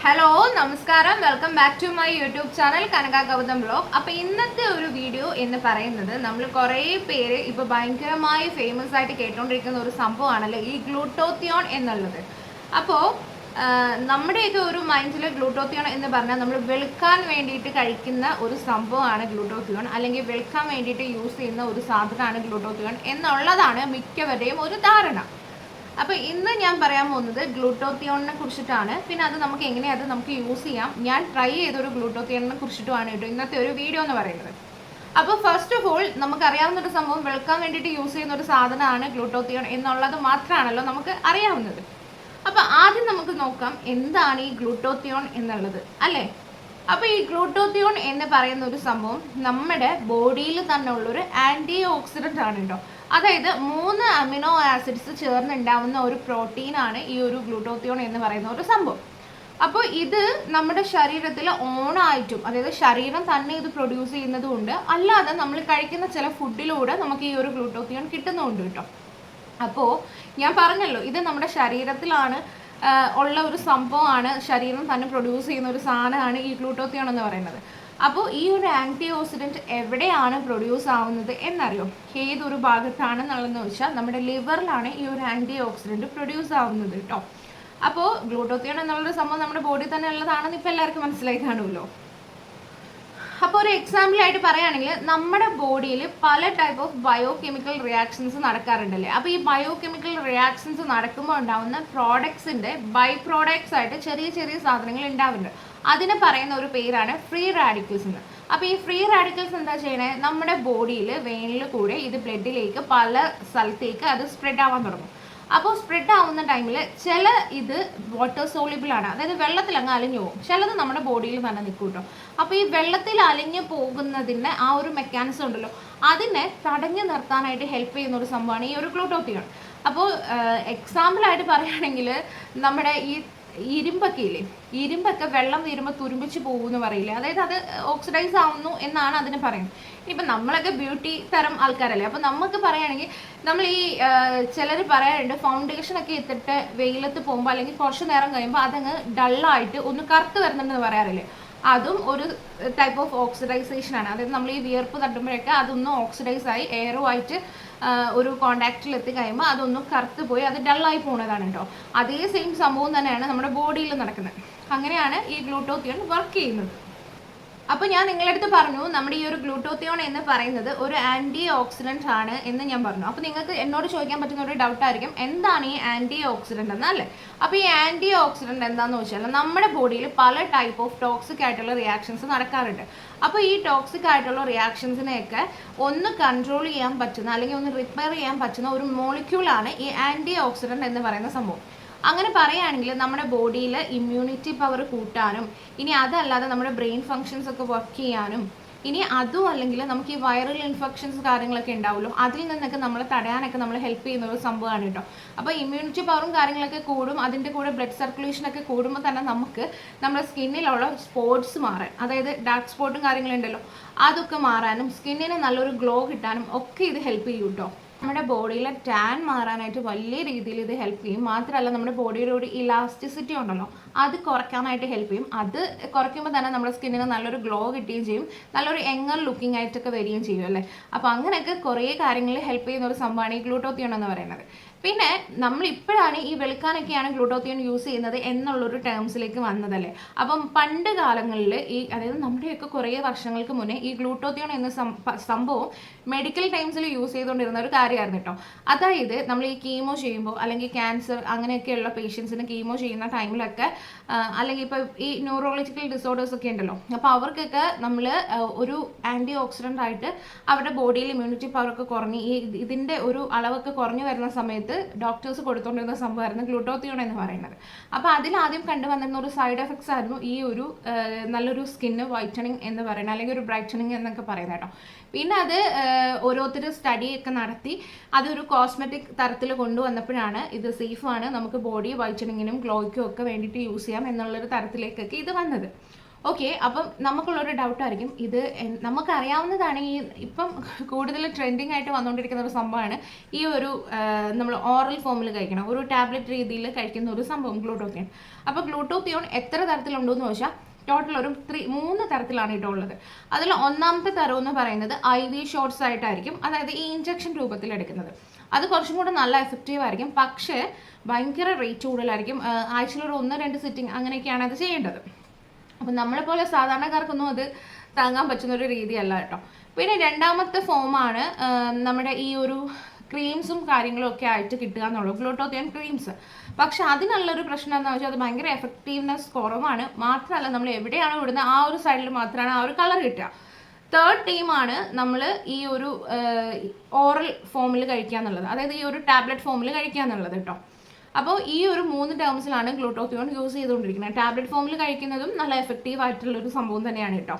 Hello നമസ്കാരം, welcome back to my YouTube channel Kanaka Gautam vlog. അപ്പോൾ ഇന്നത്തെ ഒരു വീഡിയോ എന്ന് പറയുന്നത് നമ്മൾ കുറേ പേര് ഇപ്പോൾ ഭയങ്കരമായി ഫേമസ് ആയിട്ട് കേട്ടുകൊണ്ടിരിക്കുന്ന ഒരു സംഭവമാണല്ലോ ഈ ഗ്ലൂട്ടോത്തിയോൺ എന്നുള്ളത്. അപ്പോൾ നമ്മുടെയൊക്കെ ഒരു മൈൻഡിൽ ഗ്ലൂട്ടോത്തിയോൺ എന്ന് പറഞ്ഞാൽ നമ്മൾ വെളുക്കാൻ വേണ്ടിയിട്ട് കഴിക്കുന്ന ഒരു സംഭവമാണ് ഗ്ലൂട്ടോത്തിയോൺ, അല്ലെങ്കിൽ വെളുക്കാൻ വേണ്ടിയിട്ട് യൂസ് ചെയ്യുന്ന ഒരു സാധനമാണ് ഗ്ലൂട്ടോത്തിയോൺ എന്നുള്ളതാണ് മിക്കവരുടെയും ഒരു ധാരണ. അപ്പോൾ ഇന്ന് ഞാൻ പറയാൻ പോകുന്നത് ഗ്ലൂട്ടോത്തിയോണിനെ കുറിച്ചിട്ടാണ്. പിന്നെ അത് നമുക്ക് എങ്ങനെയാണ് അത് നമുക്ക് യൂസ് ചെയ്യാം, ഞാൻ ട്രൈ ചെയ്തൊരു ഗ്ലൂട്ടോത്തിയോണിനെ കുറിച്ചിട്ടുമാണ് കേട്ടോ ഇന്നത്തെ ഒരു വീഡിയോ എന്ന് പറയുന്നത്. അപ്പോൾ ഫസ്റ്റ് ഓഫ് ഓൾ നമുക്കറിയാവുന്നൊരു സംഭവം, വെളുക്കാൻ വേണ്ടിയിട്ട് യൂസ് ചെയ്യുന്ന ഒരു സാധനമാണ് ഗ്ലൂട്ടോത്തിയോൺ എന്നുള്ളത് മാത്രമാണല്ലോ നമുക്ക് അറിയാവുന്നത്. അപ്പോൾ ആദ്യം നമുക്ക് നോക്കാം എന്താണ് ഈ ഗ്ലൂട്ടോത്തിയോൺ എന്നുള്ളത്, അല്ലേ? അപ്പോൾ ഈ ഗ്ലൂട്ടോത്തിയോൺ എന്ന് പറയുന്ന ഒരു സംഭവം നമ്മുടെ ബോഡിയിൽ തന്നെ ഉള്ളൊരു ആൻറ്റി ഓക്സിഡൻ്റ് ആണ് കേട്ടോ. അതായത് 3 അമിനോ ആസിഡ്സ് ചേർന്നുണ്ടാവുന്ന ഒരു പ്രോട്ടീനാണ് ഈ ഒരു ഗ്ലൂട്ടോത്തിയോൺ എന്ന് പറയുന്ന ഒരു സംഭവം. അപ്പോൾ ഇത് നമ്മുടെ ശരീരത്തിൽ ഓണായിട്ടും, അതായത് ശരീരം തന്നെ ഇത് പ്രൊഡ്യൂസ് ചെയ്യുന്നതുകൊണ്ട്, അല്ലാതെ നമ്മൾ കഴിക്കുന്ന ചില ഫുഡിലൂടെ നമുക്ക് ഈ ഒരു ഗ്ലൂട്ടോത്തിയോൺ കിട്ടുന്നുണ്ട് കേട്ടോ. അപ്പോൾ ഞാൻ പറഞ്ഞല്ലോ, ഇത് നമ്മുടെ ശരീരത്തിലാണ് ഉള്ള ഒരു സംഭവമാണ്, ശരീരം തന്നെ പ്രൊഡ്യൂസ് ചെയ്യുന്ന ഒരു സാധനമാണ് ഈ ഗ്ലൂട്ടോത്തിയോൺ എന്ന് പറയുന്നത്. അപ്പോൾ ഈ ഒരു ആൻറ്റി ഓക്സിഡൻറ്റ് എവിടെയാണ് പ്രൊഡ്യൂസ് ആവുന്നത് എന്നറിയോ? ഏതൊരു ഭാഗത്താണെന്നുള്ളതെന്ന് വെച്ചാൽ നമ്മുടെ ലിവറിലാണ് ഈ ഒരു ആൻറ്റി ഓക്സിഡൻറ്റ് പ്രൊഡ്യൂസ് ആവുന്നത് കേട്ടോ. അപ്പോൾ ഗ്ലൂട്ടോത്തിയോൺ എന്നുള്ളൊരു സംഭവം നമ്മുടെ ബോഡിയിൽ തന്നെ ഉള്ളതാണെന്ന് ഇപ്പോൾ എല്ലാവർക്കും മനസ്സിലായി കാണുമല്ലോ. അപ്പോൾ ഒരു എക്സാമ്പിൾ ആയിട്ട് പറയുകയാണെങ്കിൽ, നമ്മുടെ ബോഡിയിൽ പല type of bio chemical reactions നടക്കാറുണ്ടല്ലേ. അപ്പോൾ ഈ ബയോ കെമിക്കൽ റിയാക്ഷൻസ് നടക്കുമ്പോൾ ഉണ്ടാവുന്ന പ്രോഡക്ട്സിൻ്റെ ബൈ പ്രോഡക്ട്സ് ആയിട്ട് ചെറിയ ചെറിയ സാധനങ്ങൾ ഉണ്ടാവുന്നുണ്ട്. അതിന് പറയുന്ന ഒരു പേരാണ് ഫ്രീ റാഡിക്കൽസ് എന്ന്. അപ്പോൾ ഈ ഫ്രീ റാഡിക്കൽസ് എന്താ ചെയ്യണേ, നമ്മുടെ ബോഡിയിൽ വെയിനിൽ കൂടെ ഇത് ബ്ലഡിലേക്ക് പല സ്ഥലത്തേക്ക് അത് സ്പ്രെഡ് ആവാൻ തുടങ്ങും. അപ്പോൾ സ്പ്രെഡ് ആവുന്ന ടൈമിൽ ചില ഇത് വാട്ടർ സോളിബിൾ ആണ്, അതായത് വെള്ളത്തിൽ അങ്ങ് അലിഞ്ഞു പോകും, ചിലത് നമ്മുടെ ബോഡിയിൽ തന്നെ നിൽക്കും കേട്ടോ. അപ്പോൾ ഈ വെള്ളത്തിൽ അലിഞ്ഞു പോകുന്നതിൻ്റെ ആ ഒരു മെക്കാനിസം ഉണ്ടല്ലോ, അതിനെ തടഞ്ഞു നിർത്താനായിട്ട് ഹെൽപ്പ് ചെയ്യുന്ന ഒരു സംഭവമാണ് ഈ ഒരു ഗ്ലൂട്ടോത്തിയോൺ. അപ്പോൾ എക്സാമ്പിളായിട്ട് പറയുകയാണെങ്കിൽ, നമ്മുടെ ഈ ഇരുമ്പൊക്കെ ഇല്ലേ, ഇരുമ്പൊക്കെ വെള്ളം വീരുമ്പോൾ തുരുമ്പിച്ച് പോകുമെന്ന് പറയില്ലേ, അതായത് അത് ഓക്സിഡൈസ് ആവുന്നു എന്നാണ് അതിന് പറയുന്നത്. ഇപ്പം നമ്മളൊക്കെ ബ്യൂട്ടി തരം ആൾക്കാരല്ലേ, അപ്പോൾ നമുക്ക് പറയുകയാണെങ്കിൽ നമ്മൾ ഈ ചിലർ പറയാറുണ്ട്, ഫൗണ്ടേഷനൊക്കെ ഇട്ടിട്ട് വെയിലത്ത് പോകുമ്പോൾ അല്ലെങ്കിൽ കുറച്ച് നേരം കഴിയുമ്പോൾ അതങ്ങ് ഡള്ളായിട്ട് ഒന്ന് കറുത്ത് വരുന്നുണ്ടെന്ന് പറയാറില്ലേ. അതും ഒരു ടൈപ്പ് ഓഫ് ഓക്സിഡൈസേഷൻ ആണ്. അതായത് നമ്മൾ ഈ വിയർപ്പ് തട്ടുമ്പോഴൊക്കെ അതൊന്നും ഓക്സിഡൈസ് ആയി എയറുമായിട്ട് ഒരു കോണ്ടാക്റ്റിൽ എത്തി കഴിയുമ്പോൾ അതൊന്നും കറുത്ത് പോയി അത് ഡള്ളായി പോകുന്നതാണ് കേട്ടോ. അതേ സെയിം സംഭവം തന്നെയാണ് നമ്മുടെ ബോഡിയിൽ നടക്കുന്നത്. അങ്ങനെയാണ് ഈ ഗ്ലൂട്ടോത്തിയോൺ വർക്ക് ചെയ്യുന്നത്. അപ്പോൾ ഞാൻ നിങ്ങളുടെ അടുത്ത് പറഞ്ഞു, നമ്മുടെ ഈ ഒരു ഗ്ലൂട്ടോത്തിയോൺ എന്ന് പറയുന്നത് ഒരു ആൻറ്റി ഓക്സിഡൻറ്റ് ആണ് എന്ന് ഞാൻ പറഞ്ഞു. അപ്പോൾ നിങ്ങൾക്ക് എന്നോട് ചോദിക്കാൻ പറ്റുന്ന ഒരു ഡൗട്ടായിരിക്കും, എന്താണ് ഈ ആൻറ്റി ഓക്സിഡൻറ്റ് എന്നല്ലേ? അപ്പോൾ ഈ ആൻറ്റി ഓക്സിഡൻറ്റ് എന്താണെന്ന് വെച്ചാൽ, നമ്മുടെ ബോഡിയിൽ പല ടൈപ്പ് ഓഫ് ടോക്സിക് ആയിട്ടുള്ള റിയാക്ഷൻസ് നടക്കാറുണ്ട്. അപ്പോൾ ഈ ടോക്സിക് ആയിട്ടുള്ള റിയാക്ഷൻസിനെയൊക്കെ ഒന്ന് കൺട്രോൾ ചെയ്യാൻ പറ്റുന്ന, അല്ലെങ്കിൽ ഒന്ന് റിപ്പയർ ചെയ്യാൻ പറ്റുന്ന ഒരു മോളിക്യൂളാണ് ഈ ആൻറ്റി ഓക്സിഡൻറ്റ് എന്ന് പറയുന്ന സംഭവം. അങ്ങനെ പറയുകയാണെങ്കിൽ നമ്മുടെ ബോഡിയിൽ ഇമ്മ്യൂണിറ്റി പവർ കൂട്ടാനും, ഇനി അതല്ലാതെ നമ്മുടെ ബ്രെയിൻ ഫങ്ഷൻസ് ഒക്കെ വർക്ക് ചെയ്യാനും, ഇനി അതും അല്ലെങ്കിൽ നമുക്ക് ഈ വൈറൽ ഇൻഫെക്ഷൻസ് കാര്യങ്ങളൊക്കെ ഉണ്ടാവുമല്ലോ, അതിൽ നിന്നൊക്കെ നമ്മൾ തടയാനൊക്കെ നമ്മൾ ഹെൽപ്പ് ചെയ്യുന്ന ഒരു സംഭവമാണ് കേട്ടോ. അപ്പോൾ ഇമ്മ്യൂണിറ്റി പവറും കാര്യങ്ങളൊക്കെ കൂടും, അതിൻ്റെ കൂടെ ബ്ലഡ് സർക്കുലേഷനൊക്കെ കൂടുമ്പോൾ തന്നെ നമുക്ക് നമ്മുടെ സ്കിന്നിലുള്ള സ്പോട്സ് മാറാൻ, അതായത് ഡാർക്ക് സ്പോട്ടും കാര്യങ്ങളുണ്ടല്ലോ, അതൊക്കെ മാറാനും സ്കിന്നിന് നല്ലൊരു ഗ്ലോ കിട്ടാനും ഒക്കെ ഇത് ഹെൽപ്പ് ചെയ്യും കേട്ടോ. നമ്മുടെ ബോഡിയിലെ ടാൻ മാറാനായിട്ട് വലിയ രീതിയിൽ ഇത് ഹെൽപ്പ് ചെയ്യും. മാത്രമല്ല നമ്മുടെ ബോഡിയുടെ ഒരു ഇലാസ്റ്റിസിറ്റി ഉണ്ടല്ലോ, അത് കുറയ്ക്കാനായിട്ട് ഹെൽപ്പ് ചെയ്യും. അത് കുറയ്ക്കുമ്പോൾ തന്നെ നമ്മുടെ സ്കിന്നിന് നല്ലൊരു ഗ്ലോ കിട്ടുകയും ചെയ്യും, നല്ലൊരു യങ്ങർ ലുക്കിംഗ് ആയിട്ടൊക്കെ വരികയും ചെയ്യും അല്ലേ. അപ്പോൾ അങ്ങനെയൊക്കെ കുറേ കാര്യങ്ങളിൽ ഹെൽപ്പ് ചെയ്യുന്ന ഒരു സംഭവമാണ് ഈ ഗ്ലൂട്ടോത്തിയോൺ എന്ന് പറയുന്നത്. പിന്നെ നമ്മൾ ഇപ്പോഴാണ് ഈ വെളുക്കാനൊക്കെയാണ് ഗ്ലൂട്ടോത്തിയോൺ യൂസ് ചെയ്യുന്നത് എന്നുള്ളൊരു ടേംസിലേക്ക് വന്നതല്ലേ. അപ്പം പണ്ട് കാലങ്ങളിൽ അതായത് നമ്മുടെയൊക്കെ കുറേ വർഷങ്ങൾക്ക് മുന്നേ ഈ ഗ്ലൂട്ടോത്തിയോൺ എന്ന സംഭവം മെഡിക്കൽ ടൈംസിൽ യൂസ് ചെയ്തുകൊണ്ടിരുന്ന ഒരു കാര്യമായിരുന്നു കേട്ടോ. അതായത് നമ്മൾ ഈ കീമോ ചെയ്യുമ്പോൾ, അല്ലെങ്കിൽ ക്യാൻസർ അങ്ങനെയൊക്കെയുള്ള പേഷ്യൻസിന് കീമോ ചെയ്യുന്ന ടൈമിലൊക്കെ, അല്ലെങ്കിൽ ഇപ്പോൾ ഈ ന്യൂറോളജിക്കൽ ഡിസോർഡേഴ്സ് ഒക്കെ ഉണ്ടല്ലോ, അപ്പോൾ അവർക്കൊക്കെ നമ്മൾ ഒരു ആൻറ്റി ഓക്സിഡൻ്റ് ആയിട്ട് അവരുടെ ബോഡിയിൽ ഇമ്മ്യൂണിറ്റി പവറൊക്കെ കുറഞ്ഞ് ഇതിൻ്റെ ഒരു അളവൊക്കെ കുറഞ്ഞു വരുന്ന സമയത്ത് ഡോക്ടേഴ്സ് കൊടുത്തുകൊണ്ടിരുന്ന സംഭവമായിരുന്നു ഗ്ലൂട്ടോത്തിയോൺ എന്ന് പറയുന്നത്. അപ്പോൾ അതിലാദ്യം കണ്ടുവന്നിരുന്ന ഒരു സൈഡ് എഫക്ട്സ് ആയിരുന്നു ഈ ഒരു നല്ലൊരു സ്കിന്ന് വൈറ്റനിങ് എന്ന് പറയുന്നത്, അല്ലെങ്കിൽ ഒരു ബ്രൈറ്റനിങ് എന്നൊക്കെ പറയുന്നത് കേട്ടോ. പിന്നെ അത് ഓരോരുത്തർ സ്റ്റഡിയൊക്കെ നടത്തി അതൊരു കോസ്മെറ്റിക് തരത്തിൽ കൊണ്ടുവന്നപ്പോഴാണ് ഇത് സേഫാണ്, നമുക്ക് ബോഡി വൈറ്റനിങ്ങിനും ഗ്ലോയ്ക്കും ഒക്കെ വേണ്ടിയിട്ട് യൂസ് ചെയ്യാം എന്നുള്ളൊരു തരത്തിലേക്കൊക്കെ ഇത് വന്നത്. ഓക്കെ, അപ്പം നമുക്കുള്ളൊരു ഡൗട്ടായിരിക്കും ഇത് നമുക്കറിയാവുന്നതാണ്. ഇപ്പം കൂടുതൽ ട്രെൻഡിങ് ആയിട്ട് വന്നുകൊണ്ടിരിക്കുന്ന ഒരു സംഭവമാണ് ഈ ഒരു നമ്മൾ ഓറൽ ഫോമിൽ കഴിക്കണം, ഒരു ടാബ്ലറ്റ് രീതിയിൽ കഴിക്കുന്ന ഒരു സംഭവം ഗ്ലൂട്ടോത്തിയോൺ. അപ്പോൾ ഗ്ലൂട്ടോത്തിയോൺ എത്ര തരത്തിലുണ്ടെന്ന് ചോദിച്ചാൽ ടോട്ടൽ ഒരു 3 തരത്തിലാണ് കേട്ടോ ഉള്ളത്. അതിൽ ഒന്നാമത്തെ തരം എന്ന് പറയുന്നത് IV ഷോട്ട്സ് ആയിട്ടായിരിക്കും, അതായത് ഈ ഇഞ്ചക്ഷൻ രൂപത്തിൽ എടുക്കുന്നത്. അത് കുറച്ചും കൂടെ നല്ല എഫക്റ്റീവ് ആയിരിക്കും, പക്ഷേ ഭയങ്കര റേറ്റ് കൂടുതലായിരിക്കും. ആഴ്ചയിൽ ഒരു 1-2 സിറ്റിംഗ് അങ്ങനെയൊക്കെയാണ് അത് ചെയ്യേണ്ടത്. അപ്പം നമ്മളെപ്പോലെ സാധാരണക്കാർക്കൊന്നും അത് താങ്ങാൻ പറ്റുന്നൊരു രീതിയല്ല കേട്ടോ. പിന്നെ രണ്ടാമത്തെ ഫോമാണ് നമ്മുടെ ഈ ഒരു ക്രീംസും കാര്യങ്ങളും ഒക്കെ ആയിട്ട് കിട്ടുക എന്നുള്ളൂ, ഗ്ലൂട്ടോത്തിയോൺ ക്രീംസ്. പക്ഷെ അതിനുള്ളൊരു പ്രശ്നം എന്താണെന്ന് വെച്ചാൽ അത് ഭയങ്കര എഫക്റ്റീവ്നെസ് കുറവാണ്. മാത്രമല്ല നമ്മൾ എവിടെയാണ് വിടുന്നത് ആ ഒരു സൈഡിൽ മാത്രമാണ് ആ ഒരു കളർ കിട്ടുക. തേർഡ് ടീമാണ് നമ്മൾ ഈ ഒരു ഓറൽ ഫോമിൽ കഴിക്കുക എന്നുള്ളത്, അതായത് ഈ ഒരു ടാബ്ലറ്റ് ഫോമിൽ കഴിക്കുക എന്നുള്ളത് കേട്ടോ. അപ്പോൾ ഈ ഒരു 3 ടേംസിലാണ് ഗ്ലൂട്ടോത്തിയോൺ യൂസ് ചെയ്തുകൊണ്ടിരിക്കുന്നത്. ടാബ്ലറ്റ് ഫോമിൽ കഴിക്കുന്നതും നല്ല എഫക്റ്റീവ് ആയിട്ടുള്ളൊരു സംഭവം തന്നെയാണ് കേട്ടോ.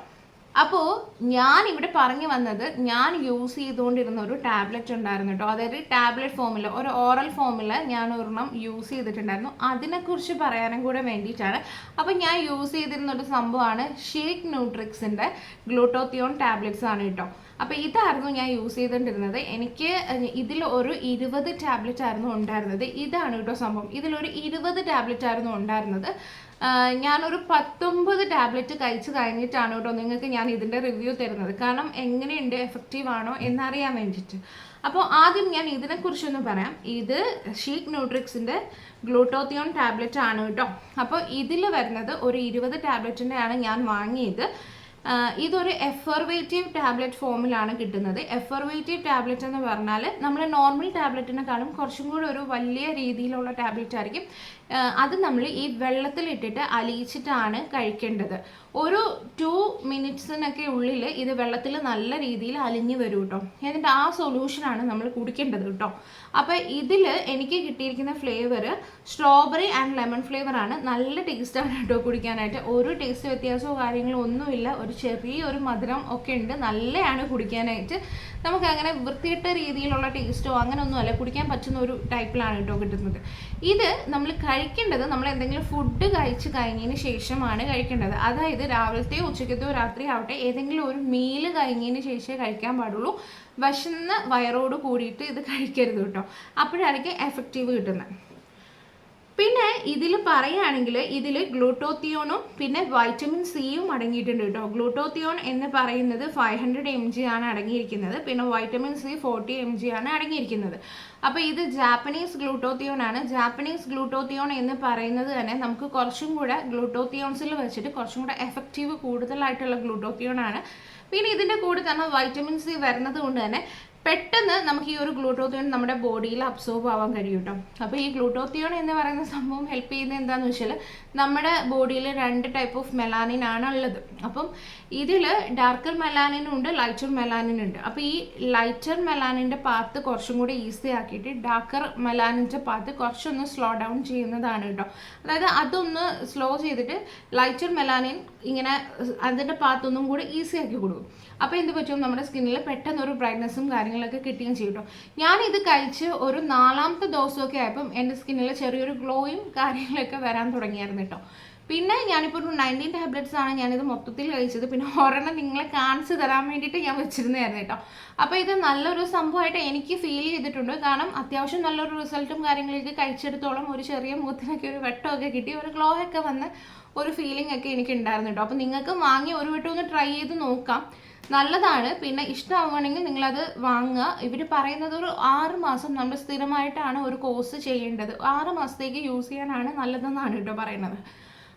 അപ്പോൾ ഞാൻ ഇവിടെ പറഞ്ഞു വന്നത് ഞാൻ യൂസ് ചെയ്തുകൊണ്ടിരുന്ന ഒരു ടാബ്ലറ്റ് ഉണ്ടായിരുന്നു കേട്ടോ, അതായത് ടാബ്ലറ്റ് ഫോമിൽ ഒരു ഓറൽ ഫോമിൽ ഞാൻ ഒരെണ്ണം യൂസ് ചെയ്തിട്ടുണ്ടായിരുന്നു. അതിനെക്കുറിച്ച് പറയാനും കൂടെ വേണ്ടിയിട്ടാണ്. അപ്പോൾ ഞാൻ യൂസ് ചെയ്തിരുന്ന ഒരു സംഭവമാണ് ഷേക്ക് ന്യൂട്രിക്സിൻ്റെ ഗ്ലൂട്ടോത്തിയോൺ ടാബ്ലറ്റ്സ് ആണ് കേട്ടോ. അപ്പോൾ ഇതായിരുന്നു ഞാൻ യൂസ് ചെയ്തുകൊണ്ടിരുന്നത്. എനിക്ക് ഇതിൽ ഒരു 20 ടാബ്ലറ്റ് ആയിരുന്നു ഉണ്ടായിരുന്നത്. ഇതാണ് കേട്ടോ സംഭവം, ഇതിലൊരു 20 ടാബ്ലറ്റ് ആയിരുന്നു ഉണ്ടായിരുന്നത്. ഞാനൊരു 19 ടാബ്ലറ്റ് കഴിച്ച് കഴിഞ്ഞിട്ടാണ് കേട്ടോ നിങ്ങൾക്ക് ഞാൻ ഇതിൻ്റെ റിവ്യൂ തരുന്നത്, കാരണം എങ്ങനെയുണ്ട്, എഫക്റ്റീവ് ആണോ എന്നറിയാൻ വേണ്ടിയിട്ട്. അപ്പോൾ ആദ്യം ഞാൻ ഇതിനെക്കുറിച്ചൊന്ന് പറയാം. ഇത് ഷീക്ക് ന്യൂട്രിക്സിൻ്റെ ഗ്ലൂട്ടോത്തിയോൺ ടാബ്ലറ്റ് ആണ് കേട്ടോ. അപ്പോൾ ഇതിൽ വരുന്നത് ഒരു 20 ടാബ്ലറ്റിൻ്റെ ആണ് ഞാൻ വാങ്ങിയത്. ഇതൊരു എഫർവേറ്റീവ് ടാബ്ലറ്റ് ഫോമിലാണ് കിട്ടുന്നത്. എഫർവേറ്റീവ് ടാബ്ലറ്റ് എന്ന് പറഞ്ഞാൽ നമ്മൾ നോർമൽ ടാബ്ലറ്റിനെക്കാളും കുറച്ചും കൂടി ഒരു വലിയ രീതിയിലുള്ള ടാബ്ലറ്റ് ആയിരിക്കും. അത് നമ്മൾ ഈ വെള്ളത്തിലിട്ടിട്ട് അലിയിച്ചിട്ടാണ് കഴിക്കേണ്ടത്. ഒരു 2 മിനിറ്റ്സിനൊക്കെ ഉള്ളിൽ ഇത് വെള്ളത്തിൽ നല്ല രീതിയിൽ അലിഞ്ഞ് വരും കേട്ടോ. എന്നിട്ട് ആ സൊല്യൂഷനാണ് നമ്മൾ കുടിക്കേണ്ടത് കേട്ടോ. അപ്പോൾ ഇതിൽ എനിക്ക് കിട്ടിയിരിക്കുന്ന ഫ്ലേവർ സ്ട്രോബെറി ആൻഡ് ലെമൺ ഫ്ലേവറാണ്. നല്ല ടേസ്റ്റാണ് കേട്ടോ കുടിക്കാനായിട്ട്. ഒരു ടേസ്റ്റ് വ്യത്യാസമോ കാര്യങ്ങളോ ഒന്നുമില്ല, ഒരു ചെറിയൊരു മധുരം ഒക്കെ ഉണ്ട്, നല്ലതാണ് കുടിക്കാനായിട്ട്. നമുക്ക് അങ്ങനെ വൃത്തിയിട്ട രീതിയിലുള്ള ടേസ്റ്റോ അങ്ങനെയൊന്നുമല്ല, കുടിക്കാൻ പറ്റുന്ന ഒരു ടൈപ്പിലാണ് കേട്ടോ കിട്ടുന്നത്. ഇത് നമ്മൾ കഴിക്കേണ്ടത് നമ്മൾ എന്തെങ്കിലും ഫുഡ് കഴിച്ച് കഴിഞ്ഞതിന് ശേഷമാണ് കഴിക്കേണ്ടത്. അതായത് രാവിലത്തെയോ ഉച്ചക്കത്തെയോ രാത്രി ആവട്ടെ ഏതെങ്കിലും ഒരു മീല് കഴിഞ്ഞതിന് ശേഷമേ കഴിക്കാൻ പാടുള്ളൂ. വിശന്ന വയറോട് കൂടിയിട്ട് ഇത് കഴിക്കരുത് കേട്ടോ, അപ്പോഴായിരിക്കും എഫക്റ്റീവ് കിട്ടുന്നത്. പിന്നെ ഇതിൽ പറയുകയാണെങ്കിൽ ഇതിൽ ഗ്ലൂട്ടോത്തിയോണും പിന്നെ വൈറ്റമിൻ സിയും അടങ്ങിയിട്ടുണ്ട് കേട്ടോ. ഗ്ലൂട്ടോത്തിയോൺ എന്ന് പറയുന്നത് 500 mg ആണ് അടങ്ങിയിരിക്കുന്നത്, പിന്നെ വൈറ്റമിൻ സി 40 mg ആണ് അടങ്ങിയിരിക്കുന്നത്. അപ്പോൾ ഇത് ജാപ്പനീസ് ഗ്ലൂട്ടോത്തിയോൺ ആണ്. ജാപ്പനീസ് ഗ്ലൂട്ടോത്തിയോൺ എന്ന് പറയുന്നത് തന്നെ നമുക്ക് കുറച്ചും കൂടെ ഗ്ലൂട്ടോത്തിയോൺസിൽ വെച്ചിട്ട് കുറച്ചും കൂടെ എഫക്റ്റീവ് കൂടുതലായിട്ടുള്ള ഗ്ലൂട്ടോത്തിയോൺ ആണ്. പിന്നെ ഇതിൻ്റെ കൂടെ തന്നെ വൈറ്റമിൻ സി വരുന്നത് കൊണ്ട് തന്നെ പെട്ടെന്ന് നമുക്ക് ഈ ഒരു ഗ്ലൂട്ടോത്തിയോൺ നമ്മുടെ ബോഡിയിൽ അബ്സോർബ് ആവാൻ കഴിയും കേട്ടോ. അപ്പോൾ ഈ ഗ്ലൂട്ടോത്തിയോൺ എന്ന് പറയുന്ന സംഭവം ഹെൽപ്പ് ചെയ്യുന്നത് എന്താണെന്ന് വെച്ചാൽ നമ്മുടെ ബോഡിയിൽ 2 ടൈപ്പ് ഓഫ് മെലാനിൻ ആണ് ഉള്ളത്. അപ്പം ഇതിൽ ഡാർക്കർ മെലാനിനും ഉണ്ട്, ലൈറ്റർ മെലാനിനും ഉണ്ട്. അപ്പോൾ ഈ ലൈറ്റർ മെലാനിൻ്റെ പാത്ത് കുറച്ചും കൂടി ഈസി ആക്കിയിട്ട് ഡാർക്കർ മെലാനിൻ്റെ പാത്ത് കുറച്ചൊന്ന് സ്ലോ ഡൗൺ ചെയ്യുന്നതാണ് കേട്ടോ. അതായത് അതൊന്ന് സ്ലോ ചെയ്തിട്ട് ലൈറ്റർ മെലാനിൻ ഇങ്ങനെ അതിൻ്റെ പാത്തൊന്നും കൂടി ഈസി ആക്കി കൊടുക്കും. അപ്പോൾ എന്ത് പറ്റും, നമ്മുടെ സ്കിന്നിൽ പെട്ടെന്ന് ഒരു ബ്രൈറ്റ്നസ്സും കാര്യങ്ങളൊക്കെ കിട്ടുകയും ചെയ്യും കേട്ടോ. ഞാനിത് കഴിച്ച് ഒരു 4ാമത്തെ ദിവസമൊക്കെ ആയപ്പം എൻ്റെ സ്കിന്നിൽ ചെറിയൊരു ഗ്ലോയും കാര്യങ്ങളൊക്കെ വരാൻ തുടങ്ങിയായിരുന്നു കേട്ടോ. പിന്നെ ഞാനിപ്പോൾ ഒരു 19 ടാബ്ലറ്റ്സ് ആണ് ഞാനിത് മൊത്തത്തിൽ കഴിച്ചത്. പിന്നെ ഒരെണ്ണം നിങ്ങളെ കാണിച്ച് തരാൻ വേണ്ടിയിട്ട് ഞാൻ വെച്ചിരുന്നതായിരുന്നു കേട്ടോ. അപ്പോൾ ഇത് നല്ലൊരു സംഭവമായിട്ട് എനിക്ക് ഫീൽ ചെയ്തിട്ടുണ്ട്. കാരണം അത്യാവശ്യം നല്ലൊരു റിസൾട്ടും കാര്യങ്ങളൊക്കെ കഴിച്ചെടുത്തോളം ഒരു ചെറിയ മുഖത്തിനൊക്കെ ഒരു വെട്ടമൊക്കെ കിട്ടി, ഒരു ഗ്ലോ ഒക്കെ വന്ന് ഒരു ഫീലിംഗ് ഒക്കെ എനിക്ക് ഉണ്ടായിരുന്നു കേട്ടോ. അപ്പോൾ നിങ്ങൾക്ക് വാങ്ങി ഒരു വട്ടം ഒന്ന് ട്രൈ ചെയ്ത് നോക്കാം, നല്ലതാണ്. പിന്നെ ഇഷ്ടമാവുകയാണെങ്കിൽ നിങ്ങളത് വാങ്ങുക. ഇവർ പറയുന്നത് ഒരു 6 മാസം നമ്മൾ സ്ഥിരമായിട്ടാണ് ഒരു കോഴ്സ് ചെയ്യേണ്ടത്. 6 മാസത്തേക്ക് യൂസ് ചെയ്യാനാണ് നല്ലതെന്നാണ് കേട്ടോ പറയുന്നത്.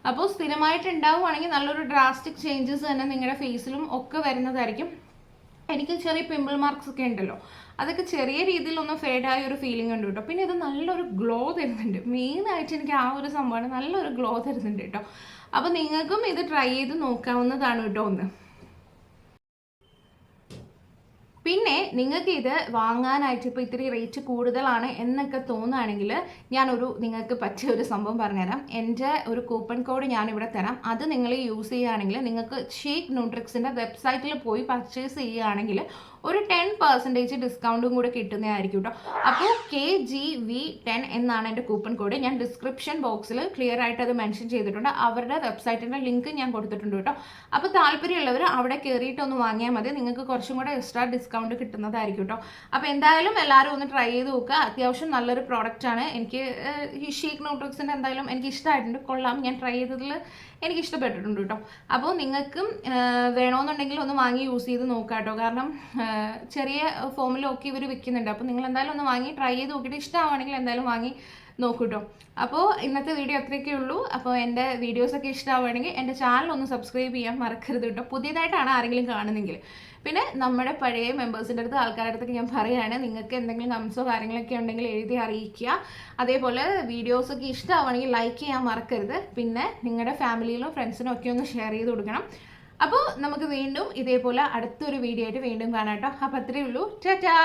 അപ്പോൾ സ്ഥിരമായിട്ട് ഉണ്ടാവുകയാണെങ്കിൽ നല്ലൊരു ഡ്രാസ്റ്റിക് ചേഞ്ചസ് തന്നെ നിങ്ങളുടെ ഫേസിലും ഒക്കെ വരുന്നതായിരിക്കും. എനിക്ക് ചെറിയ പിമ്പിൾ മാർക്സ് ഒക്കെ ഉണ്ടല്ലോ, അതൊക്കെ ചെറിയ രീതിയിലൊന്ന് ഫേഡായ ഒരു ഫീലിംഗ് ഉണ്ട് കേട്ടോ. പിന്നെ ഇത് നല്ലൊരു ഗ്ലോ തരുന്നുണ്ട്. മെയിനായിട്ട് എനിക്ക് ആ ഒരു സംഭവമാണ്, നല്ലൊരു ഗ്ലോ തരുന്നുണ്ട് കേട്ടോ. അപ്പോൾ നിങ്ങൾക്കും ഇത് ട്രൈ ചെയ്ത് നോക്കാവുന്നതാണ് കേട്ടോ ഒന്ന്. പിന്നെ നിങ്ങൾക്ക് ഇത് വാങ്ങാനായിട്ട് ഇപ്പോൾ ഇത്തിരി റേറ്റ് കൂടുതലാണ് എന്നൊക്കെ തോന്നുകയാണെങ്കിൽ ഞാനൊരു നിങ്ങൾക്ക് പറ്റിയ ഒരു സംഭവം പറഞ്ഞുതരാം. എൻ്റെ ഒരു കൂപ്പൺ കോഡ് ഞാനിവിടെ തരാം. അത് നിങ്ങൾ യൂസ് ചെയ്യുകയാണെങ്കിൽ നിങ്ങൾക്ക് ഷീക്ക് ന്യൂട്രിക്സിൻ്റെ വെബ്സൈറ്റിൽ പോയി പർച്ചേസ് ചെയ്യുകയാണെങ്കിൽ ഒരു 10% ഡിസ്കൗണ്ടും കൂടെ കിട്ടുന്നതായിരിക്കും കേട്ടോ. അപ്പോൾ KGV10 എന്നാണ് എൻ്റെ കൂപ്പൺ കോഡ്. ഞാൻ ഡിസ്ക്രിപ്ഷൻ ബോക്സിൽ ക്ലിയർ ആയിട്ട് അത് മെൻഷൻ ചെയ്തിട്ടുണ്ട്. അവരുടെ വെബ്സൈറ്റിൻ്റെ ലിങ്ക് ഞാൻ കൊടുത്തിട്ടുണ്ട് കേട്ടോ. അപ്പോൾ താല്പര്യമുള്ളവർ അവിടെ കയറിയിട്ട് ഒന്ന് വാങ്ങിയാൽ മതി. നിങ്ങൾക്ക് കുറച്ചും കൂടെ എക്സ്ട്രാ ഡിസ്കൗണ്ട് കിട്ടുന്നതായിരിക്കും കേട്ടോ. അപ്പോൾ എന്തായാലും എല്ലാവരും ഒന്ന് ട്രൈ ചെയ്ത് നോക്കുക. അത്യാവശ്യം നല്ലൊരു പ്രോഡക്റ്റാണ്. എനിക്ക് ഈ ഷീക്ക് ന്യൂട്രിക്സിൻ്റെ എന്തായാലും എനിക്ക് ഇഷ്ടമായിട്ടുണ്ട്, കൊള്ളാം. ഞാൻ ട്രൈ ചെയ്തതിൽ എനിക്ക് ഇഷ്ടപ്പെട്ടിട്ടുണ്ട് കേട്ടോ. അപ്പോൾ നിങ്ങൾക്കും വേണമെന്നുണ്ടെങ്കിൽ ഒന്ന് വാങ്ങി യൂസ് ചെയ്ത് നോക്കാം കേട്ടോ. കാരണം ചെറിയ ഫോമിലൊക്കെ ഇവർ വിൽക്കുന്നുണ്ട്. അപ്പോൾ നിങ്ങൾ എന്തായാലും ഒന്ന് വാങ്ങി ട്രൈ ചെയ്ത് നോക്കിയിട്ട് ഇഷ്ടമാണെങ്കിൽ എന്തായാലും വാങ്ങി നോക്കൂ കേട്ടോ. അപ്പോൾ ഇന്നത്തെ വീഡിയോ അത്രയൊക്കെ ഉള്ളൂ. അപ്പോൾ എൻ്റെ വീഡിയോസൊക്കെ ഇഷ്ടമാവുകയാണെങ്കിൽ എൻ്റെ ചാനൽ ഒന്ന് സബ്സ്ക്രൈബ് ചെയ്യാൻ മറക്കരുത് കേട്ടോ, പുതിയതായിട്ടാണ് ആരെങ്കിലും കാണുന്നെങ്കിൽ. പിന്നെ നമ്മുടെ പഴയ മെമ്പേഴ്സിൻ്റെ അടുത്ത് ആൾക്കാരുടെ അടുത്തൊക്കെ ഞാൻ പറയുകയാണ്, നിങ്ങൾക്ക് എന്തെങ്കിലും കമൻസോ കാര്യങ്ങളൊക്കെ ഉണ്ടെങ്കിൽ എഴുതി അറിയിക്കുക. അതേപോലെ വീഡിയോസൊക്കെ ഇഷ്ടമാവുകയാണെങ്കിൽ ലൈക്ക് ചെയ്യാൻ മറക്കരുത്. പിന്നെ നിങ്ങളുടെ ഫാമിലിയിലും ഫ്രണ്ട്സിനും ഒക്കെ ഒന്ന് ഷെയർ ചെയ്ത് കൊടുക്കണം. അപ്പോൾ നമുക്ക് വീണ്ടും ഇതേപോലെ അടുത്തൊരു വീഡിയോ ആയിട്ട് വീണ്ടും കാണാം കേട്ടോ. അപ്പോൾ അത്രയേ ഉള്ളൂ. ടാറ്റാ.